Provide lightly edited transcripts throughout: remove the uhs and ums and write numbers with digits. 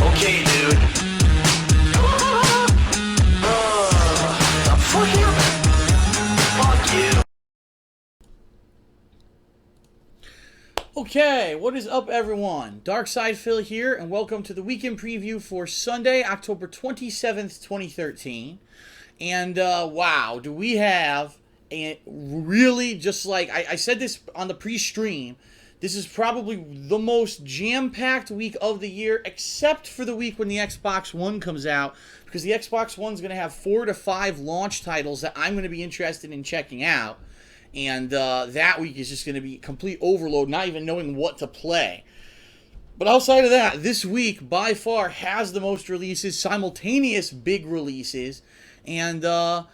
Okay, dude. Fuck you. Fuck you. Okay, what is up, everyone? Darkside Phil here, and welcome to the weekend preview for Sunday, October 27th, 2013. And wow, do we have a really, just like I said this on the pre-stream, this is probably the most jam-packed week of the year, except for the week when the Xbox One comes out, because the Xbox One's going to have 4 to 5 launch titles that I'm going to be interested in checking out. And that week is just going to be complete overload, not even knowing what to play. But outside of that, this week by far has the most releases, simultaneous big releases. And I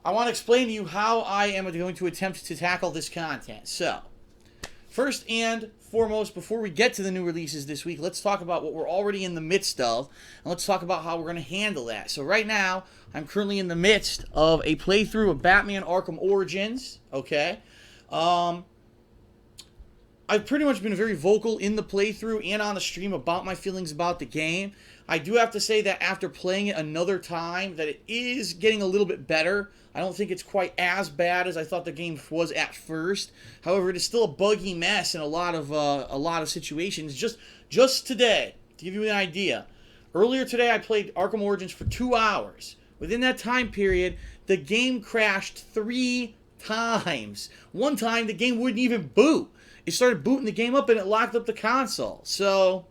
want to explain to you how I am going to attempt to tackle this content. So, first and foremost, before we get to the new releases this week, let's talk about what we're already in the midst of, and let's talk about how we're going to handle that. So right now, I'm currently in the midst of a playthrough of Batman Arkham Origins, okay? I've pretty much been very vocal in the playthrough and on the stream about my feelings about the game. I do have to say that after playing it another time, that it is getting a little bit better. I don't think it's quite as bad as I thought the game was at first. However, it is still a buggy mess in a lot of situations. Just today, to give you an idea, earlier today I played Arkham Origins for 2 hours. Within that time period, the game crashed 3 times. One time, the game wouldn't even boot. It started booting the game up and it locked up the console. So,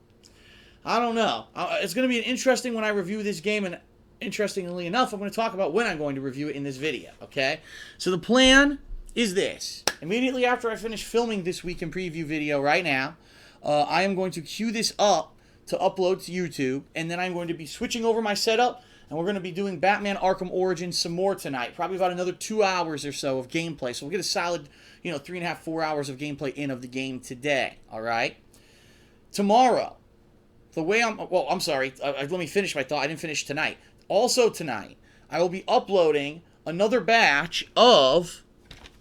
I don't know. It's going to be an interesting when I review this game, and interestingly enough, I'm going to talk about when I'm going to review it in this video, okay? So the plan is this. Immediately after I finish filming this weekend preview video right now, I am going to queue this up to upload to YouTube, and then I'm going to be switching over my setup, and we're going to be doing Batman Arkham Origins some more tonight. Probably about another 2 hours or so of gameplay. So we'll get a solid, 3.5, 4 hours of gameplay in of the game today, all right? Tomorrow, I'm sorry, let me finish my thought. I didn't finish tonight. Also tonight, I will be uploading another batch of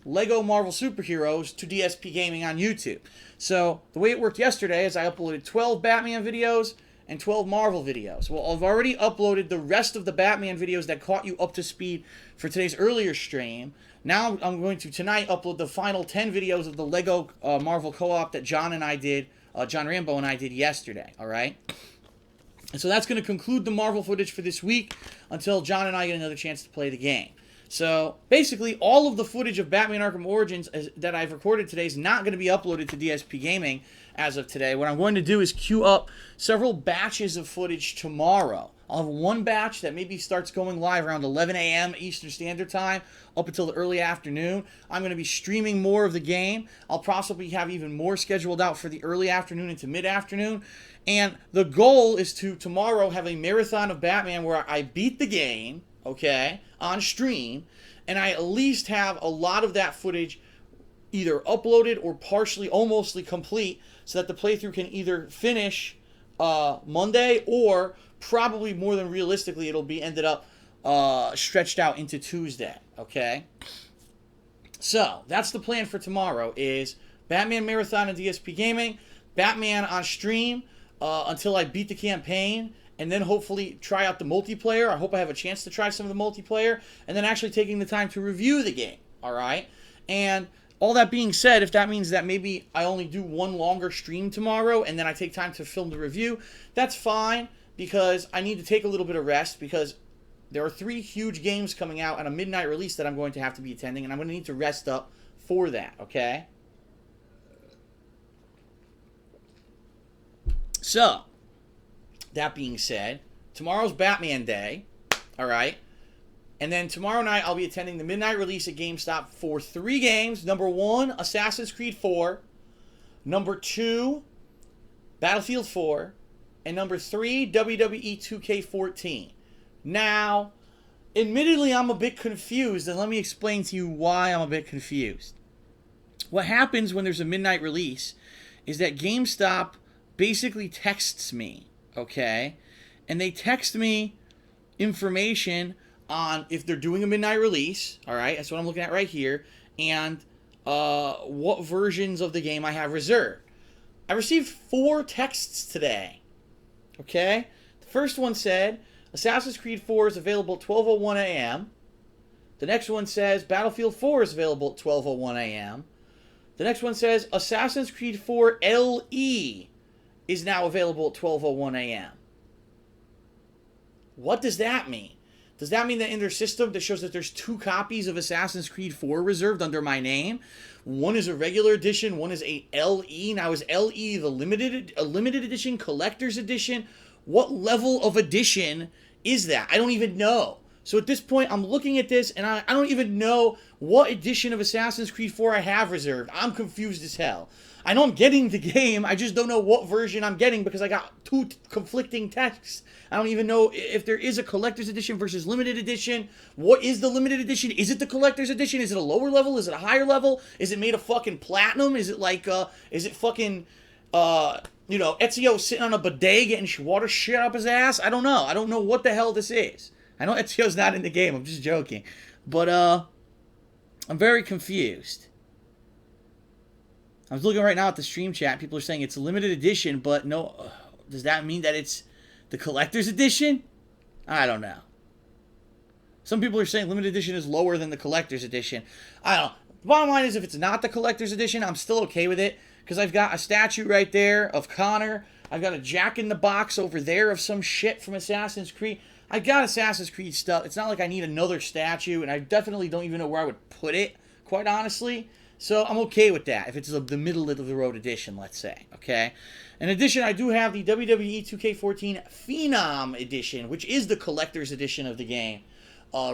Lego Marvel Superheroes to DSP Gaming on YouTube. So, the way it worked yesterday is I uploaded 12 Batman videos and 12 Marvel videos. Well, I've already uploaded the rest of the Batman videos that caught you up to speed for today's earlier stream. Now, I'm going to tonight upload the final 10 videos of the Lego Marvel co-op that John Rambo and I did yesterday, alright? And so that's going to conclude the Marvel footage for this week until John and I get another chance to play the game. So, basically, all of the footage of Batman Arkham Origins that I've recorded today is not going to be uploaded to DSP Gaming as of today. What I'm going to do is queue up several batches of footage tomorrow. I'll have one batch that maybe starts going live around 11 a.m. Eastern Standard Time up until the early afternoon. I'm going to be streaming more of the game. I'll possibly have even more scheduled out for the early afternoon into mid-afternoon. And the goal is to tomorrow have a marathon of Batman where I beat the game, okay, on stream, and I at least have a lot of that footage either uploaded or partially, almostly complete, so that the playthrough can either finish Monday, or probably more than realistically it'll be ended up stretched out into Tuesday, okay? So, that's the plan for tomorrow, is Batman Marathon on DSP Gaming, Batman on stream, until I beat the campaign, and then hopefully try out the multiplayer. I hope I have a chance to try some of the multiplayer, and then actually taking the time to review the game, alright? And all that being said, if that means that maybe I only do one longer stream tomorrow, and then I take time to film the review, that's fine, because I need to take a little bit of rest, because there are 3 huge games coming out and a midnight release that I'm going to have to be attending, and I'm going to need to rest up for that, okay? So, that being said, tomorrow's Batman Day, alright? And then tomorrow night, I'll be attending the midnight release at GameStop for 3 games. Number 1, Assassin's Creed 4. Number 2, Battlefield 4. And number 3, WWE2k14. Now, admittedly, I'm a bit confused, and let me explain to you why I'm a bit confused. What happens when there's a midnight release is that GameStop basically texts me, okay? And they text me information on if they're doing a midnight release, all right? That's what I'm looking at right here, and what versions of the game I have reserved. I received 4 texts today, okay? First one said, Assassin's Creed 4 is available at 12:01 a.m. The next one says, Battlefield 4 is available at 12:01 a.m. The next one says, Assassin's Creed 4 LE is now available at 12:01 a.m. What does that mean? Does that mean that in their system that shows that there's 2 copies of Assassin's Creed 4 reserved under my name? One is a regular edition, one is a LE. Now is LE the limited edition, collector's edition? What level of edition is that? I don't even know. So at this point, I'm looking at this, and I don't even know what edition of Assassin's Creed 4 I have reserved. I'm confused as hell. I know I'm getting the game, I just don't know what version I'm getting because I got 2 conflicting texts. I don't even know if there is a collector's edition versus limited edition. What is the limited edition? Is it the collector's edition? Is it a lower level? Is it a higher level? Is it made of fucking platinum? Is it like, is it fucking, you know, Ezio sitting on a bidet getting water shit up his ass? I don't know. I don't know what the hell this is. I know Ezio's not in the game. I'm just joking. But, I'm very confused. I was looking right now at the stream chat. People are saying it's a limited edition, but no. Does that mean that it's the collector's edition? I don't know. Some people are saying limited edition is lower than the collector's edition. I don't know. The bottom line is if it's not the collector's edition, I'm still okay with it. Because I've got a statue right there of Connor. I've got a Jack-in-the-Box over there of some shit from Assassin's Creed. I got Assassin's Creed stuff. It's not like I need another statue, and I definitely don't even know where I would put it, quite honestly. So I'm okay with that, if it's the middle of the road edition, let's say, okay? In addition, I do have the WWE2k14 Phenom edition, which is the collector's edition of the game,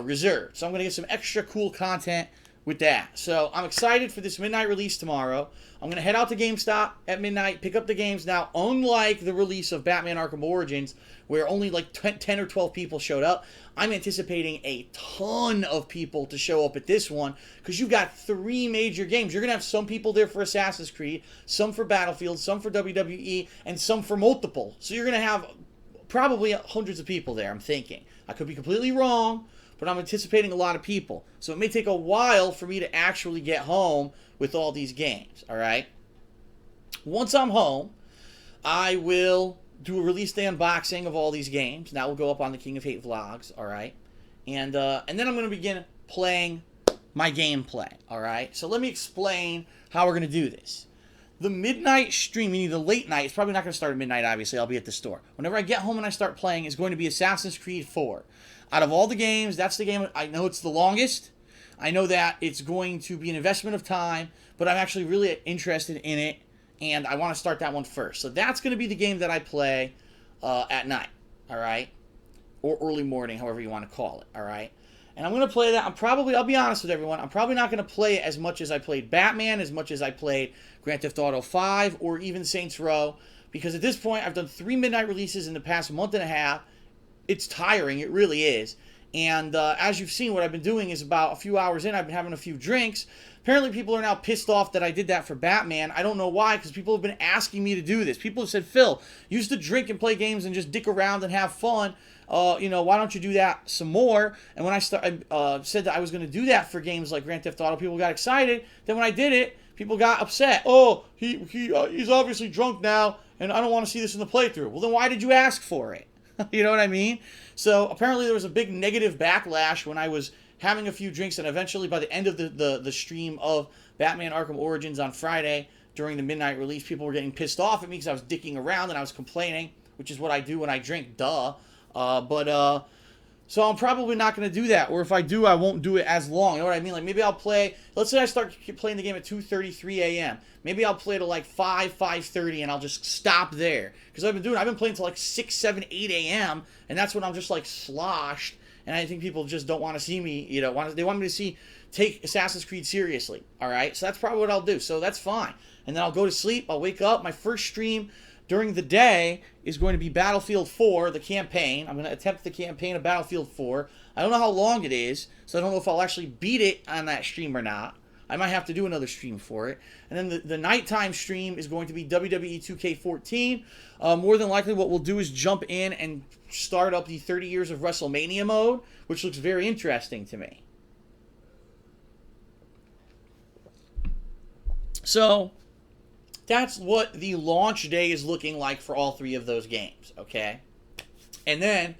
reserved. So I'm going to get some extra cool content with that. So I'm excited for this midnight release tomorrow. I'm going to head out to GameStop at midnight, pick up the games. Now, unlike the release of Batman Arkham Origins, where only like 10 or 12 people showed up, I'm anticipating a ton of people to show up at this one, because you've got 3 major games. You're going to have some people there for Assassin's Creed, some for Battlefield, some for WWE, and some for multiple. So you're going to have probably hundreds of people there, I'm thinking. I could be completely wrong, but I'm anticipating a lot of people. So it may take a while for me to actually get home with all these games, all right? Once I'm home, I will do a release day unboxing of all these games. That will go up on the King of Hate vlogs, all right? And then I'm going to begin playing my gameplay, all right? So let me explain how we're going to do this. The midnight stream, meaning the late night, it's probably not going to start at midnight, obviously. I'll be at the store. Whenever I get home and I start playing, is going to be Assassin's Creed 4. Out of all the games, that's the game, I know it's the longest. I know that it's going to be an investment of time, but I'm actually really interested in it, and I want to start that one first. So that's going to be the game that I play at night, all right? Or early morning, however you want to call it, all right? And I'm going to play that. I'll be honest with everyone, I'm probably not going to play it as much as I played Batman, as much as I played Grand Theft Auto 5, or even Saints Row, because at this point, I've done 3 midnight releases in the past month and a half. It's tiring, it really is. And as you've seen, what I've been doing is about a few hours in, I've been having a few drinks. Apparently, people are now pissed off that I did that for Batman. I don't know why, because people have been asking me to do this. People have said, Phil, you used to drink and play games and just dick around and have fun. You know, why don't you do that some more? And when I said that I was going to do that for games like Grand Theft Auto, people got excited. Then when I did it, people got upset. Oh, he's obviously drunk now, and I don't want to see this in the playthrough. Well, then why did you ask for it? You know what I mean? So apparently there was a big negative backlash when I was having a few drinks, and eventually by the end of the stream of Batman Arkham Origins on Friday, during the midnight release, people were getting pissed off at me because I was dicking around and I was complaining, which is what I do when I drink, duh. So I'm probably not going to do that, or if I do, I won't do it as long. You know what I mean? Like, maybe I'll play, let's say I start playing the game at 2:33 a.m. Maybe I'll play to like 5:30, and I'll just stop there. Because I've been playing till like 6, 7, 8 a.m., and that's when I'm just like sloshed, and I think people just don't want to see me, you know, they want me to take Assassin's Creed seriously, all right? So that's probably what I'll do, so that's fine. And then I'll go to sleep, I'll wake up, my first stream during the day is going to be Battlefield 4, the campaign. I'm going to attempt the campaign of Battlefield 4. I don't know how long it is, so I don't know if I'll actually beat it on that stream or not. I might have to do another stream for it. And then the nighttime stream is going to be WWE2k14. More than likely what we'll do is jump in and start up the 30 Years of WrestleMania mode, which looks very interesting to me. So that's what the launch day is looking like for all 3 of those games, okay? And then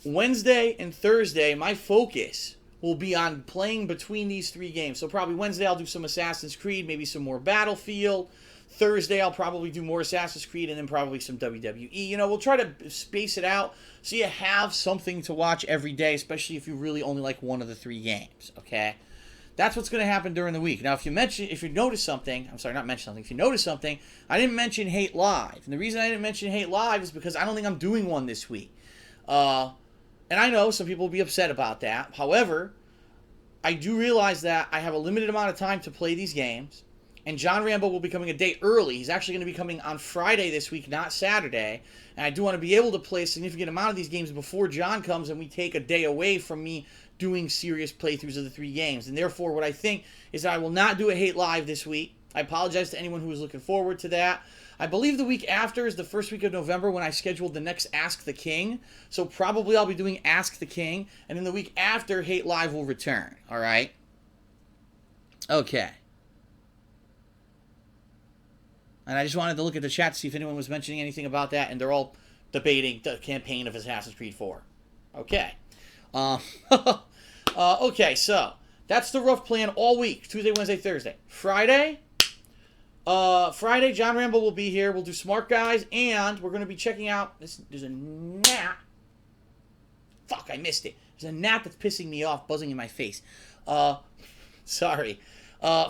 Wednesday and Thursday, my focus will be on playing between these 3 games. So probably Wednesday I'll do some Assassin's Creed, maybe some more Battlefield. Thursday I'll probably do more Assassin's Creed and then probably some WWE. We'll try to space it out so you have something to watch every day, especially if you really only like one of the 3 games, okay? That's what's going to happen during the week. Now, if you notice something, if you notice something, I didn't mention Hate Live. And the reason I didn't mention Hate Live is because I don't think I'm doing one this week. And I know some people will be upset about that. However, I do realize that I have a limited amount of time to play these games. And John Rambo will be coming a day early. He's actually going to be coming on Friday this week, not Saturday. And I do want to be able to play a significant amount of these games before John comes and we take a day away from me doing serious playthroughs of the 3 games. And therefore, what I think is that I will not do a Hate Live this week. I apologize to anyone who was looking forward to that. I believe the week after is the first week of November when I scheduled the next Ask the King. So probably I'll be doing Ask the King. And then the week after, Hate Live will return. All right? Okay. And I just wanted to look at the chat to see if anyone was mentioning anything about that. And they're all debating the campaign of Assassin's Creed 4. Okay. Okay, so that's the rough plan all week. Tuesday, Wednesday, Thursday. Friday, John Rambo will be here. We'll do Smart Guys, and we're going to be checking out. There's a gnat. Fuck, I missed it. There's a gnat that's pissing me off, buzzing in my face. Sorry.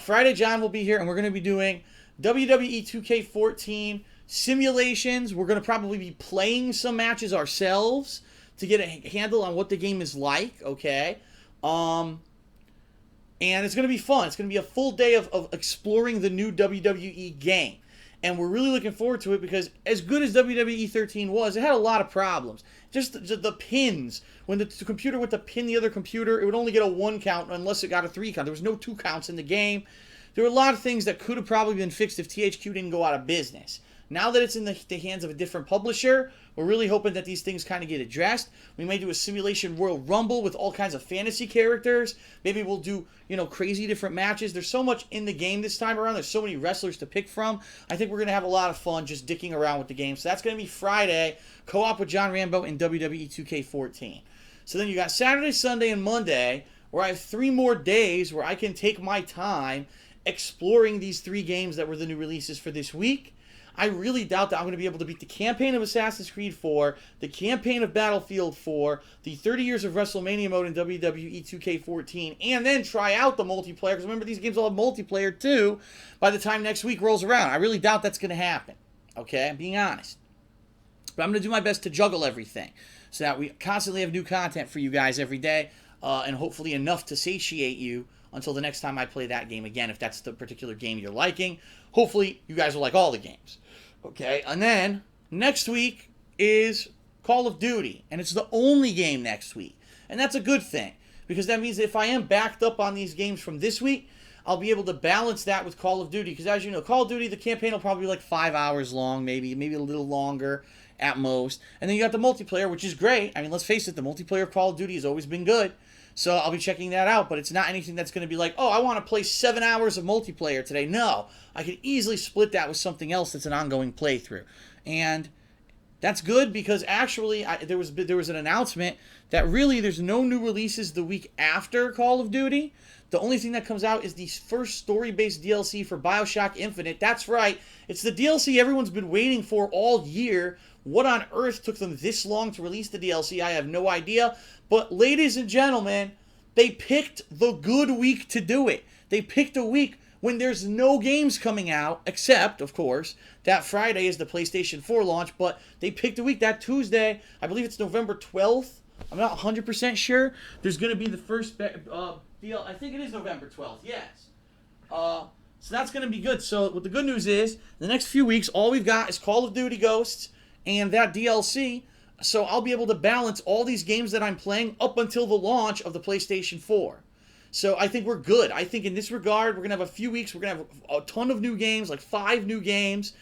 Friday, John will be here, and we're going to be doing WWE2k14 simulations. We're going to probably be playing some matches ourselves to get a handle on what the game is like, okay? And it's going to be fun. It's going to be a full day of exploring the new WWE game. And we're really looking forward to it because as good as WWE 13 was, it had a lot of problems. Just the pins. When the computer went to pin the other computer, it would only get a 1 count unless it got a 3 count. There was no 2 counts in the game. There were a lot of things that could have probably been fixed if THQ didn't go out of business. Now that it's in the hands of a different publisher, we're really hoping that these things kind of get addressed. We may do a simulation Royal Rumble with all kinds of fantasy characters. Maybe we'll do, crazy different matches. There's so much in the game this time around. There's so many wrestlers to pick from. I think we're going to have a lot of fun just dicking around with the game. So that's going to be Friday, co-op with John Rambo in WWE 2k14. So then you got Saturday, Sunday, and Monday, where I have 3 more days where I can take my time exploring these 3 games that were the new releases for this week. I really doubt that I'm going to be able to beat the campaign of Assassin's Creed 4, the campaign of Battlefield 4, the 30 Years of WrestleMania mode in WWE 2k14, and then try out the multiplayer, because remember, these games all have multiplayer too, by the time next week rolls around. I really doubt that's going to happen, okay? I'm being honest. But I'm going to do my best to juggle everything so that we constantly have new content for you guys every day, and hopefully enough to satiate you until the next time I play that game again, if that's the particular game you're liking. Hopefully, you guys will like all the games. Okay, and then next week is Call of Duty, and it's the only game next week. And that's a good thing, because that means if I am backed up on these games from this week, I'll be able to balance that with Call of Duty, because as you know, Call of Duty, the campaign will probably be like 5 hours long, maybe a little longer at most. And then you got the multiplayer, which is great. I mean, let's face it, the multiplayer of Call of Duty has always been good. So I'll be checking that out, but it's not anything that's going to be like, oh, I want to play 7 hours of multiplayer today. No, I can easily split that with something else that's an ongoing playthrough. And that's good because actually there was an announcement that really there's no new releases the week after Call of Duty. The only thing that comes out is the first story-based DLC for BioShock Infinite. That's right. It's the DLC everyone's been waiting for all year. What on earth took them this long to release the DLC? I have no idea. But ladies and gentlemen, they picked the good week to do it. They picked a week when there's no games coming out, except, of course, that Friday is the PlayStation 4 launch. But they picked a week, that Tuesday, I believe it's November 12th. I'm not 100% sure. There's going to be the first deal. I think it is November 12th, yes. So that's going to be good. So what the good news is, the next few weeks, all we've got is Call of Duty Ghosts and that DLC. So I'll be able to balance all these games that I'm playing up until the launch of the PlayStation 4. So I think we're good. I think in this regard, we're going to have a few weeks. We're going to have a ton of new games, like 5 new games,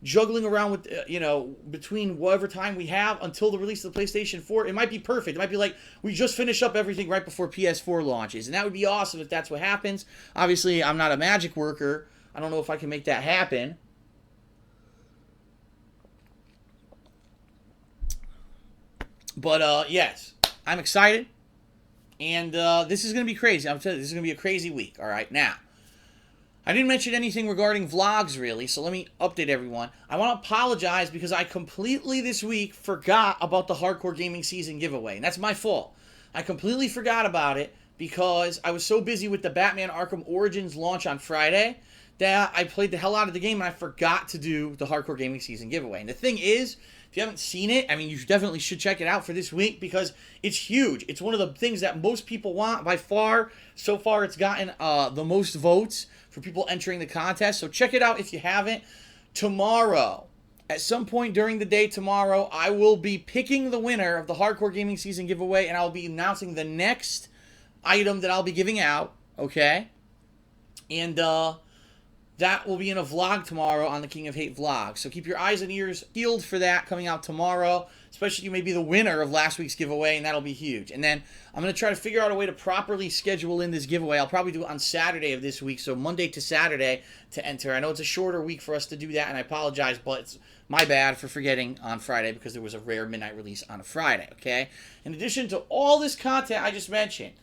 juggling around with, between whatever time we have until the release of the PlayStation 4. It might be perfect. It might be like we just finish up everything right before PS4 launches. And that would be awesome if that's what happens. Obviously, I'm not a magic worker. I don't know if I can make that happen. But, yes, I'm excited. And this is going to be crazy. I'm telling you, this is going to be a crazy week. All right, now, I didn't mention anything regarding vlogs, really, so let me update everyone. I want to apologize because I completely this week forgot about the Hardcore Gaming Season giveaway, and that's my fault. I completely forgot about it because I was so busy with the Batman Arkham Origins launch on Friday that I played the hell out of the game and I forgot to do the Hardcore Gaming Season giveaway. And the thing is, if you haven't seen it, I mean, you definitely should check it out for this week because it's huge. It's one of the things that most people want by far. So far, it's gotten the most votes for people entering the contest. So check it out if you haven't. Tomorrow, at some point during the day tomorrow, I will be picking the winner of the Hardcore Gaming Season giveaway, and I'll be announcing the next item that I'll be giving out, okay? And that will be in a vlog tomorrow on the King of Hate vlog. So keep your eyes and ears peeled for that coming out tomorrow. Especially you may be the winner of last week's giveaway, and that'll be huge. And then I'm going to try to figure out a way to properly schedule in this giveaway. I'll probably do it on Saturday of this week, so Monday to Saturday to enter. I know it's a shorter week for us to do that, and I apologize, but it's my bad for forgetting on Friday because there was a rare midnight release on a Friday, okay? In addition to all this content I just mentioned,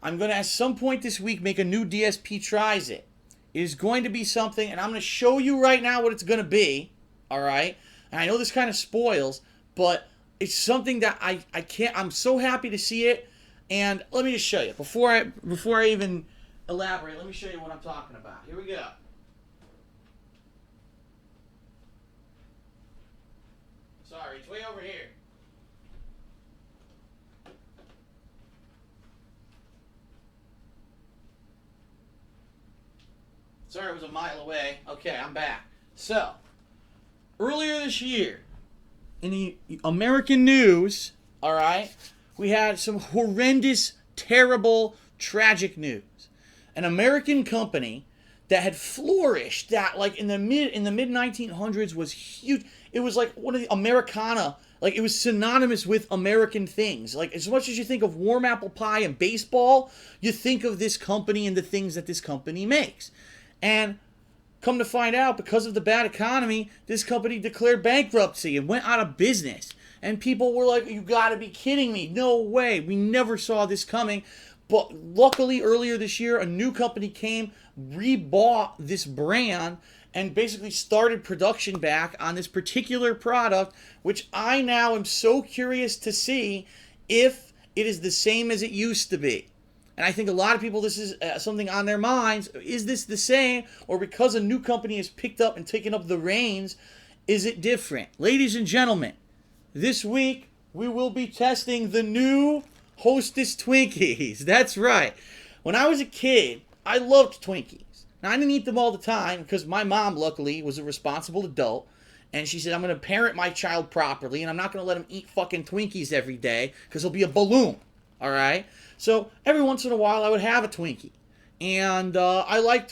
I'm going to at some point this week make a new DSP Tries It. It is going to be something, and I'm going to show you right now what it's going to be, all right? And I know this kind of spoils, but it's something that I can't, I'm so happy to see it, and let me just show you. Before I even elaborate, let me show you what I'm talking about. Here we go. Sorry, it's way over here. Sorry, it was a mile away. Okay, I'm back. So, earlier this year, in the American news, all right, we had some horrendous, terrible, tragic news. An American company that had flourished, that like in the mid 1900s was huge. It was like one of the Americana, like it was synonymous with American things. Like as much as you think of warm apple pie and baseball, you think of this company and the things that this company makes. And come to find out, because of the bad economy, this company declared bankruptcy and went out of business. And people were like, you gotta be kidding me. No way. We never saw this coming. But luckily, earlier this year, a new company came, rebought this brand, and basically started production back on this particular product, which I now am so curious to see if it is the same as it used to be. And I think a lot of people, this is something on their minds. Is this the same? Or because a new company has picked up and taken up the reins, is it different? Ladies and gentlemen, this week we will be testing the new Hostess Twinkies. That's right. When I was a kid, I loved Twinkies. Now, I didn't eat them all the time because my mom, luckily, was a responsible adult. And she said, I'm going to parent my child properly, and I'm not going to let him eat fucking Twinkies every day because he'll be a balloon. All right? So every once in a while, I would have a Twinkie, and I liked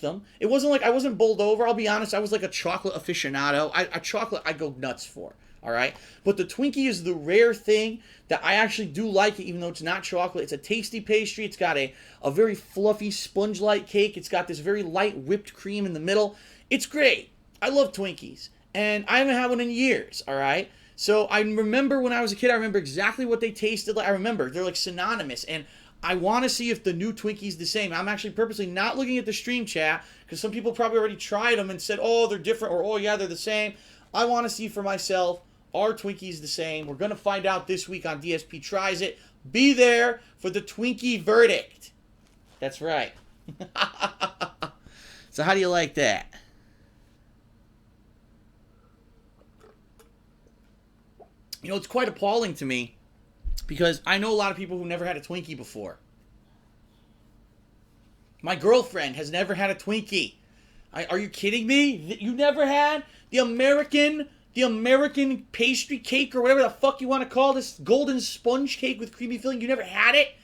them. It wasn't like I wasn't bowled over. I'll be honest. I was like a chocolate aficionado. A chocolate I go nuts for. All right, but the Twinkie is the rare thing that I actually do like it, even though it's not chocolate. It's a tasty pastry. It's got a very fluffy sponge-like cake. It's got this very light whipped cream in the middle. It's great. I love Twinkies, and I haven't had one in years. All right. So I remember when I was a kid, I remember exactly what they tasted like. I remember they're like synonymous, and I want to see if the new Twinkie's the same. I'm actually purposely not looking at the stream chat because some people probably already tried them and said, oh, they're different, or oh, yeah, they're the same. I want to see for myself, are Twinkies the same? We're going to find out this week on DSP Tries It. Be there for the Twinkie verdict. That's right. So how do you like that? You know, it's quite appalling to me because I know a lot of people who never had a Twinkie before. My girlfriend has never had a Twinkie. Are you kidding me? You never had the American pastry cake or whatever the fuck you want to call this golden sponge cake with creamy filling? You never had it?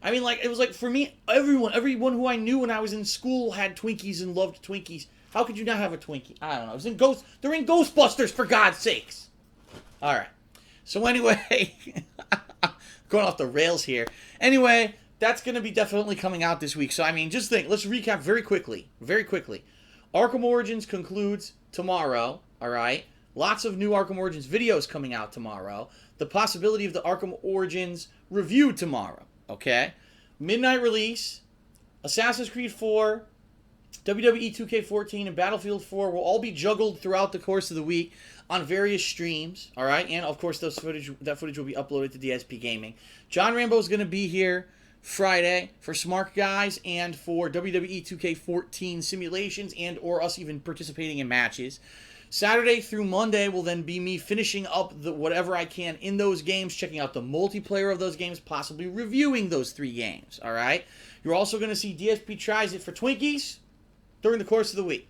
I mean, like, it was like, for me, everyone who I knew when I was in school had Twinkies and loved Twinkies. How could you not have a Twinkie? I don't know. They're in Ghostbusters, for God's sakes. All right. So anyway, going off the rails here. Anyway, that's going to be definitely coming out this week. So, I mean, just think. Let's recap very quickly. Very quickly. Arkham Origins concludes tomorrow. All right. Lots of new Arkham Origins videos coming out tomorrow. The possibility of the Arkham Origins review tomorrow, okay? Midnight release, Assassin's Creed 4, WWE 2k14, and Battlefield 4 will all be juggled throughout the course of the week on various streams, all right? And, of course, that footage will be uploaded to DSP Gaming. John Rambo is going to be here Friday for Smart Guys and for WWE 2k14 simulations and or us even participating in matches. Saturday through Monday will then be me finishing up whatever I can in those games, checking out the multiplayer of those games, possibly reviewing those 3 games, all right? You're also going to see DSP Tries It for Twinkies during the course of the week.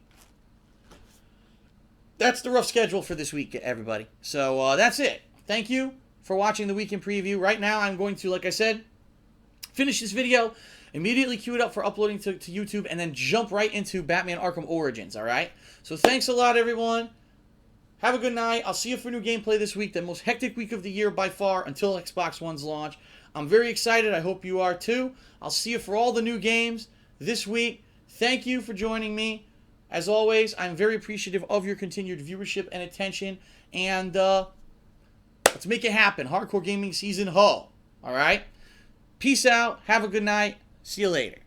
That's the rough schedule for this week, everybody. So that's it. Thank you for watching the Weekend Preview. Right now, I'm going to, like I said, finish this video, immediately queue it up for uploading to YouTube, and then jump right into Batman Arkham Origins, all right? So thanks a lot, everyone. Have a good night. I'll see you for new gameplay this week, the most hectic week of the year by far until Xbox One's launch. I'm very excited. I hope you are too. I'll see you for all the new games this week. Thank you for joining me. As always, I'm very appreciative of your continued viewership and attention. And let's make it happen. Hardcore Gaming Season Ho. All right? Peace out. Have a good night. See you later.